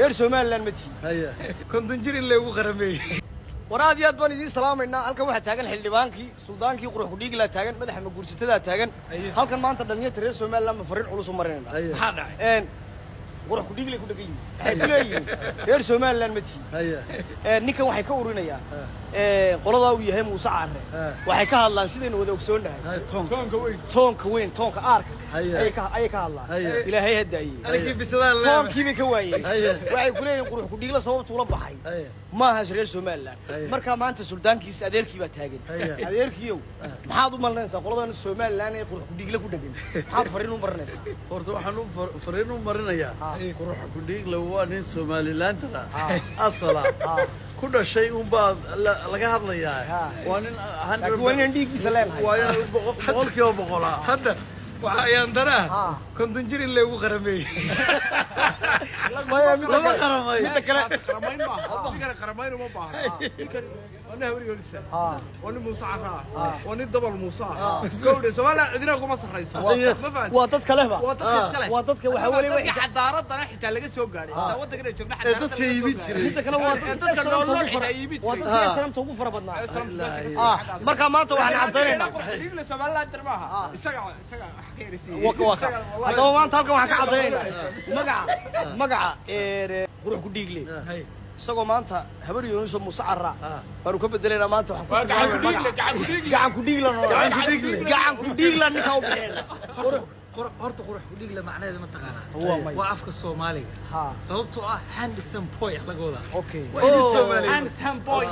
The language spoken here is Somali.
غير سومالان متي هيا كنت نجري اللي وغرمي waraad yaad baan idin salaamaynaa halkan waxa taagan xildhibaankii suldaankii qurux dhiig la taagan madaxa ma guursatada taagan halkan maanta dhalinyarada reer Soomaaliland ma fariin culus u marinayna maxaa dhacay qurux dhiig la ku dhagan waxay ku leeyihiin reer Soomaaliland mati هيا ninkan waxay ka urinayaan qolada uu yahay Muuse Caare waxay ka hadlaan sideen wada ogsoonahay هاي toonka weyn toonka aarka ay ka hadlaan ilaahay hadaayay anigii bisadaan la toonkii ka waayay waxay ku leeyihiin qurux dhiig la sababtu la baxay ما هاش reer Soomaaliland marka maanta suldaankiis adeerkii baa taagan adeerkiyow maxaad u malnaysaa qoladan Soomaaliland ee qurux dhiig la ku dhagan maxaad fariin u marinaysaa horta waxaan u fariin u marinayaa qurux ku dhiig la waa nin Soomaaliland asala ku dhashay un baa laga hadlayaa waa nin 100 waa nin dhiiggiisa leeyahay waa boqolkiiba hadda waxa ayaan daraa كنت نجري اللي وغرمي lama qaramay mid kale قرمين ما ديك قرمين ما باها ديك وانا هوري لسه وانا موسى عرا وانا دبل موسى كودي سوالا عندنا كما سخريسو ما فهمت waa dad kale ba waa dadka waxa wali dadka xadaaradana xitaa laga soo gaaray waddanka ay joogna xadaaradda dadka iibin jiray mid kale waa dadka nolol xitaa iibin waa jiray dadka sanamta ugu fara badnaa marka maanta waxaan cadaynaynaa diig la Soomaaliland tarmaha isaga wax ka yarisiin hadaba maanta halkan waxaan ka cadaynaynaa magaca qurux ku dhiigle isagoo maanta habar yooniso Muuse Caare baru ka bedelayna maanta waxaan ku gacan ku dhiigla ninka u bixina horta qurux dhiig la macnaheedu ma taqaana waa afka Soomaaliga sababtoo ah handsome boy laga wadaa okay waa Soomaaliga handsome boy